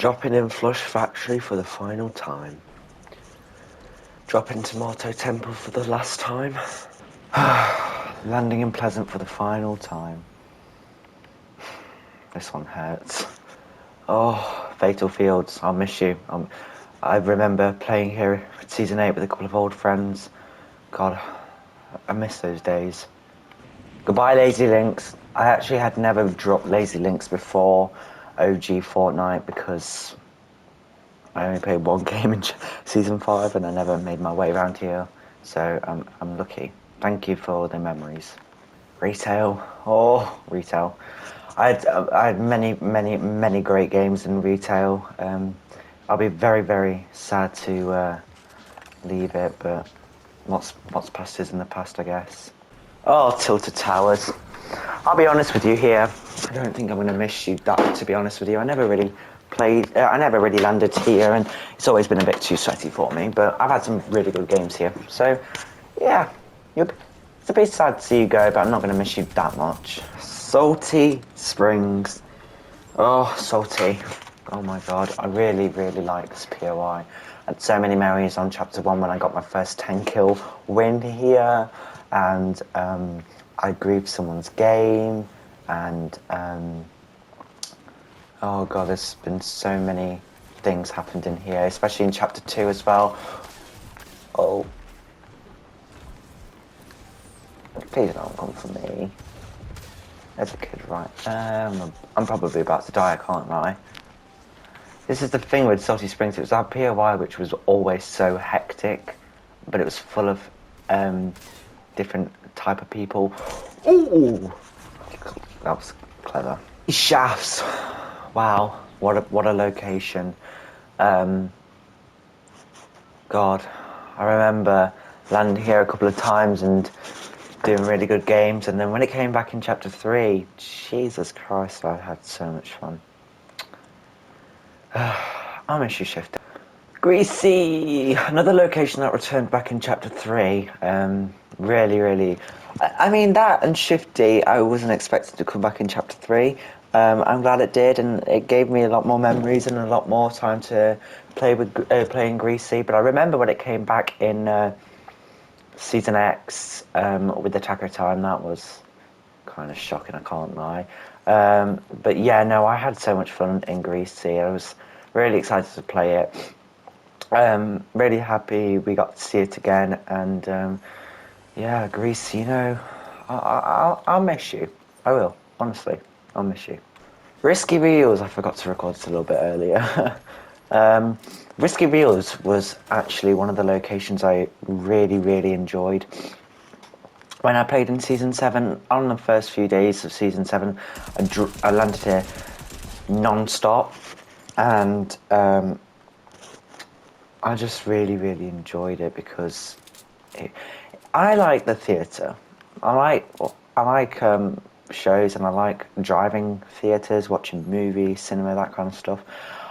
Dropping in Flush Factory for the final time. Dropping Tomato Temple for the last time. Landing in Pleasant for the final time. This one hurts. Oh, Fatal Fields, I'll miss you. I remember playing here at Season 8 with a couple of old friends. God, I miss those days. Goodbye, Lazy Links. I actually had never dropped Lazy Links before OG Fortnite because I only played one game in Season 5 and I never made my way around here. So I'm lucky. Thank you for the memories. Retail. Oh, Retail. I had many great games in Retail. I'll be very, very sad to leave it, but what's past is in the past, I guess. Oh, Tilted Towers. I'll be honest with you here. I don't think I'm going to miss you that, to be honest with you. I never really landed here, and it's always been a bit too sweaty for me, but I've had some really good games here. So, yeah, it's a bit sad to see you go, but I'm not going to miss you that much. Salty Springs. Oh, Salty. Oh my god, I really, really like this POI. I had so many memories on Chapter 1 when I got my first 10 kill win here, and I grieved someone's game, and oh god, there's been so many things happened in here, especially in Chapter 2 as well. Oh. Please don't come for me. There's a kid, right? I'm probably about to die, I can't lie. This is the thing with Salty Springs, it was our POI which was always so hectic, but it was full of different type of people. Ooh! That was clever. Shafts. Wow, what a location. God, I remember landing here a couple of times and doing really good games, and then when it came back in Chapter 3, Jesus Christ, I had so much fun. I'll miss you, Shifter. Greasy! Another location that returned back in Chapter 3. Really... I mean, that and Shifty, I wasn't expecting to come back in Chapter 3. I'm glad it did, and it gave me a lot more memories and a lot more time to play with playing Greasy. But I remember when it came back in Season X with Attacker Time, that was kind of shocking, I can't lie. But yeah, no, I had so much fun in Greasy. I was really excited to play it. Really happy we got to see it again, and yeah, Greasy, you know, I'll miss you. I will, honestly, I'll miss you. Risky Reels, I forgot to record it a little bit earlier. Risky Reels was actually one of the locations I really enjoyed. When I played in Season 7, on the first few days of Season 7, I landed here non-stop, and I just really enjoyed it because I like the theatre. I like shows, and I like driving theatres, watching movies, cinema, that kind of stuff.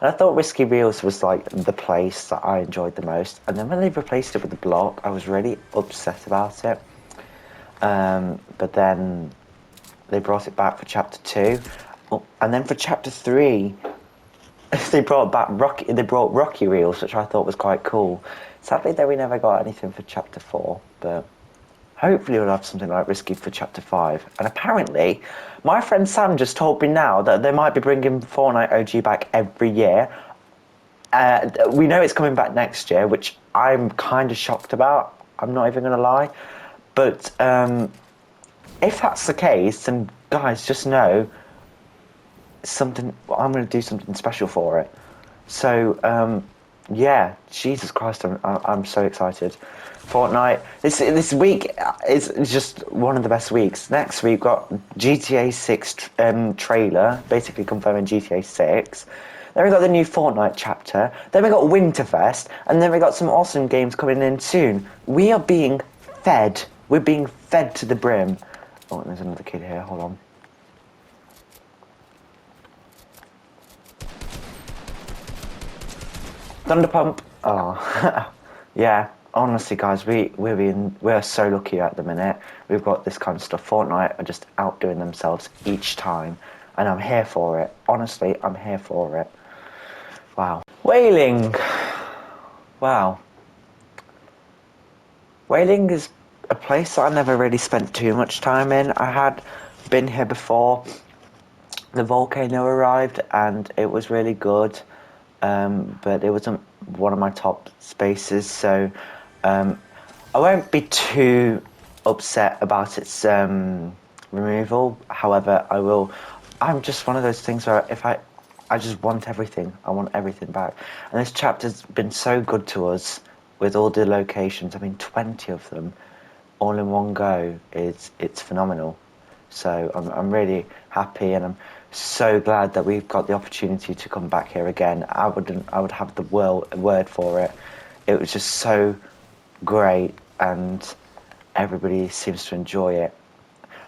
And I thought Risky Reels was like the place that I enjoyed the most. And then when they replaced it with the block, I was really upset about it. But then they brought it back for Chapter 2, and then for Chapter 3 they brought Rocky Reels, which I thought was quite cool. Sadly though, we never got anything for Chapter 4, but hopefully we'll have something like Risky for Chapter 5. And apparently my friend Sam just told me now that they might be bringing Fortnite OG back every year. We know it's coming back next year, which I'm kind of shocked about, I'm not even going to lie. But if that's the case, then guys, just know I'm going to do something special for it. So yeah, Jesus Christ, I'm so excited. Fortnite, this week is just one of the best weeks. Next week got GTA 6 trailer, basically confirming GTA 6. Then we got the new Fortnite chapter. Then we got Winterfest, and then we got some awesome games coming in soon. We are being fed. We're being fed to the brim. Oh, there's another kid here. Hold on. Thunderpump. Oh, yeah. Honestly, guys, we're so lucky at the minute. We've got this kind of stuff. Fortnite are just outdoing themselves each time, and I'm here for it. Honestly, I'm here for it. Wow. Whaling. Wow. Whaling is a place that I never really spent too much time in. I had been here before the volcano arrived and it was really good, but it wasn't one of my top spaces, so I won't be too upset about its removal. However, I'm just one of those things where if I just want everything. I want everything back. And this chapter's been so good to us with all the locations. I mean, 20 of them all in one go. It's phenomenal. So I'm really happy, and I'm so glad that we've got the opportunity to come back here again. I would have the word for it. It was just so great, and everybody seems to enjoy it.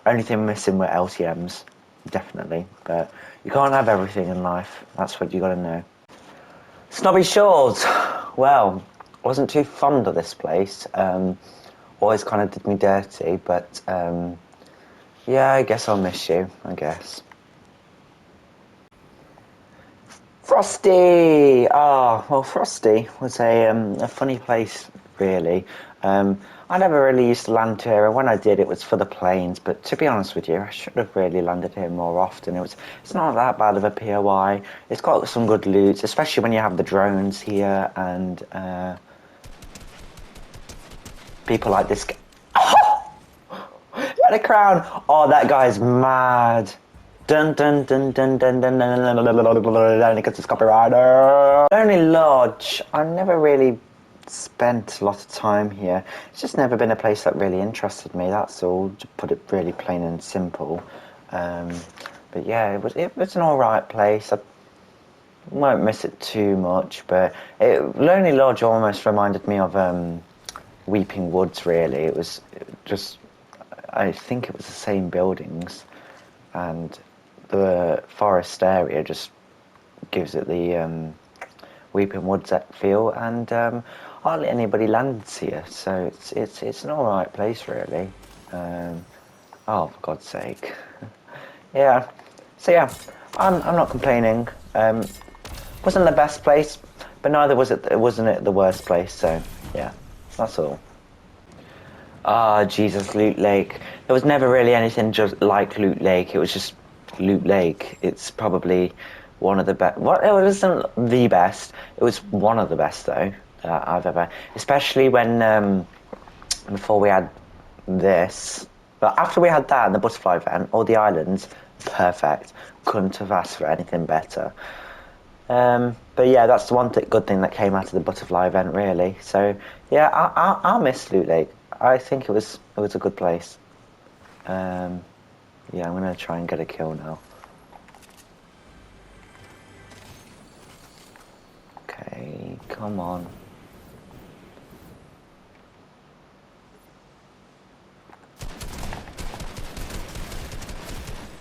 Only thing missing were LTMs, definitely, but you can't have everything in life. That's what you got to know. Snobby Shores. Well, wasn't too fond of this place. Always kind of did me dirty, but yeah, I guess I'll miss you. I guess. Frosty! Well, Frosty was a funny place, really. I never really used to land here, and when I did, it was for the planes. But to be honest with you, I should have really landed here more often. It's not that bad of a POI. It's got some good loot, especially when you have the drones here and people like this. Oh! Got a crown! Oh, that guy's mad. Dun dun dun dun dun dun dun dun dun dun because it's copyrighted. Lonely Lodge. I never really spent a lot of time here. It's just never been a place that really interested me. That's all. To put it really plain and simple. But yeah, it was an alright place. I won't miss it too much. But Lonely Lodge almost reminded me of Weeping Woods. Really, it was just. I think it was the same buildings, and the forest area just gives it the Weeping Woods feel, and hardly anybody lands here, so it's an alright place, really. Oh, for God's sake. Yeah, so yeah, I'm not complaining. Wasn't the best place, but neither wasn't it the worst place, so yeah, that's all. Ah, Jesus, Loot Lake. There was never really anything just like Loot Lake. It was just Loot Lake. It's probably one of the best. Well, it wasn't the best. It was one of the best, though, I've ever. Especially when, before we had this. But after we had that and the butterfly event, all the islands, perfect. Couldn't have asked for anything better. But yeah, that's the one good thing that came out of the butterfly event, really. So yeah, I'll miss Loot Lake. I think it was a good place. Yeah, I'm gonna try and get a kill now. Okay, come on.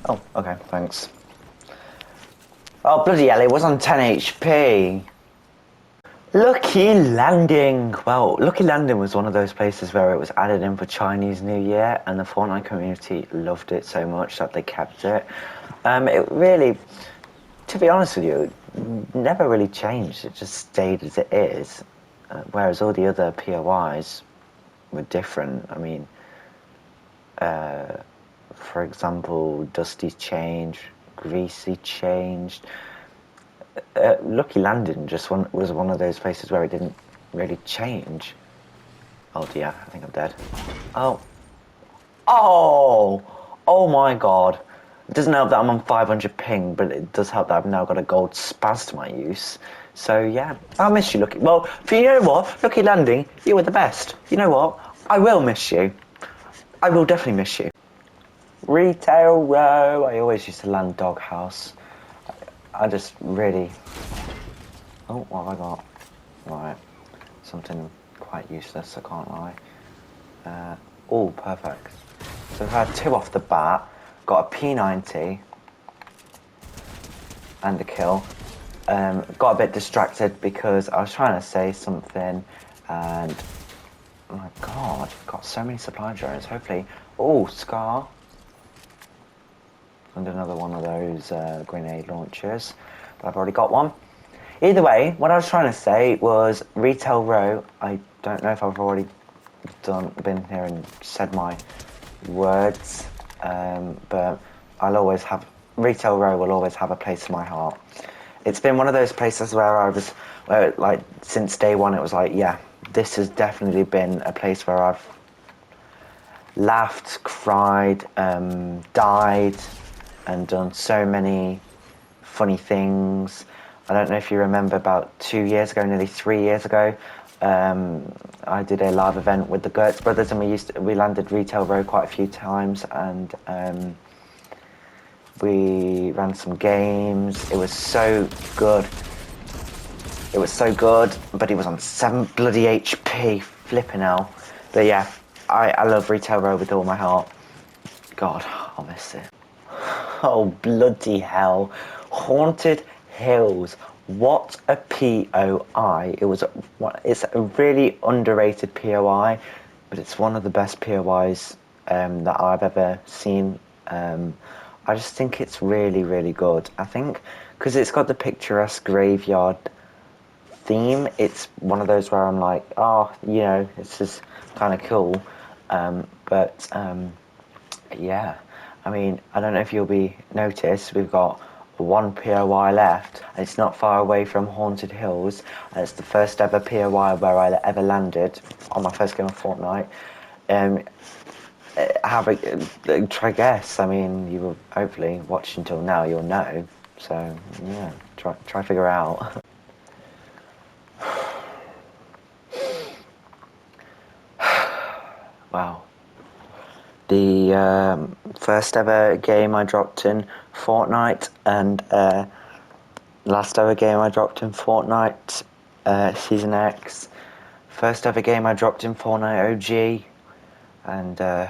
Oh, okay, thanks. Oh, bloody hell, it was on 10 HP. Lucky Landing. Well, Lucky Landing was one of those places where it was added in for Chinese New Year, and the Fortnite community loved it so much that they kept it. It really, to be honest with you, never really changed. It just stayed as it is. Whereas all the other POIs were different. I mean, for example, Dusty changed, Greasy changed. Lucky Landing was one of those places where it didn't really change. Oh dear, I think I'm dead. Oh. Oh! Oh my god. It doesn't help that I'm on 500 ping, but it does help that I've now got a gold spaz to my use. So yeah, I'll miss you, Lucky. Well, you know what? Lucky Landing, you were the best. You know what? I will miss you. I will definitely miss you. Retail Row. I always used to land Doghouse. I just really... Oh, what have I got? Right, something quite useless, I can't lie. Oh, perfect. So I've had 2 off the bat, got a P90 and a kill. Got a bit distracted because I was trying to say something and... Oh my god, I've got so many supply drones. Hopefully... Oh, Scar. And another one of those grenade launchers, but I've already got one. Either way, what I was trying to say was Retail Row. I don't know if I've already been here and said my words, but I'll always have Retail Row will always have a place in my heart. It's been one of those places where like since day one, it was like, yeah, this has definitely been a place where I've laughed, cried, died, and done so many funny things. I don't know if you remember about 2 years ago, nearly 3 years ago, I did a live event with the Gertz brothers, and we landed Retail Row quite a few times, and we ran some games. It was so good. It was so good, but it was on 7 bloody HP, flipping hell. But yeah, I love Retail Row with all my heart. God, I'll miss it. Oh, bloody hell. Haunted Hills. What a POI. It's a really underrated POI, but it's one of the best POIs that I've ever seen. I just think it's really, really good. I think because it's got the picturesque graveyard theme, it's one of those where I'm like, oh, you know, this is kind of cool. Yeah, I mean, I don't know if you'll be noticed, we've got one POI left, and it's not far away from Haunted Hills, and it's the first ever POI where I ever landed on my first game of Fortnite. Try guess. I mean, you will hopefully watch until now, you'll know. So yeah, try figure out. Wow. The first ever game I dropped in Fortnite, and last ever game I dropped in Fortnite, Season X. First ever game I dropped in Fortnite OG, and the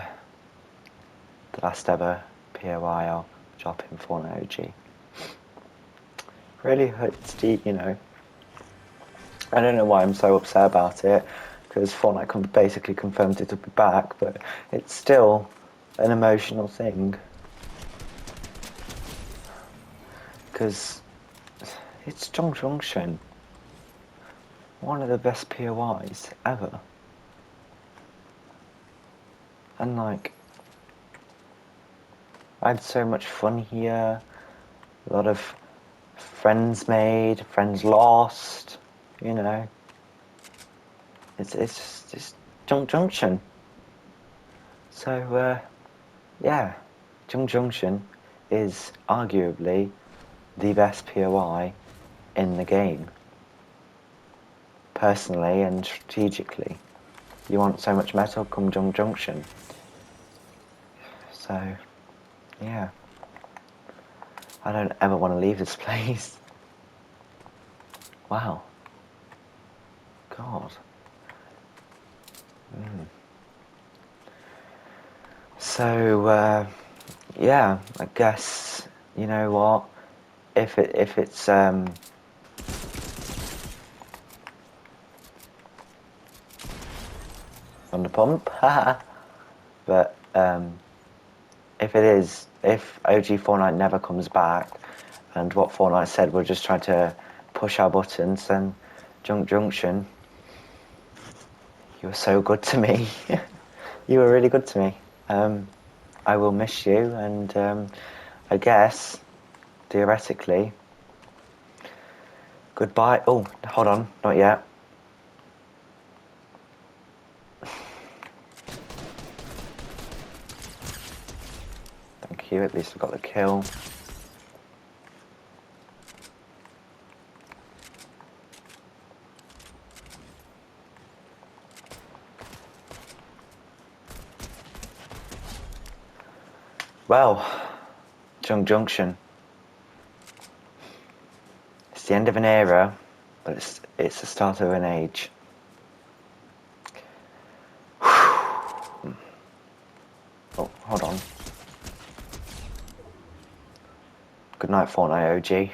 last ever POI I'll drop in Fortnite OG. Really hurts deep, you know. I don't know why I'm so upset about it, because Fortnite basically confirmed it'll be back, but it's still an emotional thing. Because it's Junction, one of the best POIs ever. And like, I had so much fun here, a lot of friends made, friends lost, you know. It's just Junction. So, yeah, Junction is arguably the best POI in the game. Personally and strategically. You want so much metal, come Junction. So, yeah. I don't ever want to leave this place. Wow. God. So, yeah, I guess, you know what, if it's on the pump, but if OG Fortnite never comes back, and what Fortnite said, we're just trying to push our buttons, then Junction, you were so good to me. You were really good to me. I will miss you, and I guess, theoretically, goodbye. Oh, hold on, not yet. Thank you, at least I got the kill. Well, Junction. It's the end of an era, but it's the start of an age. Oh, hold on. Good night, Fortnite OG.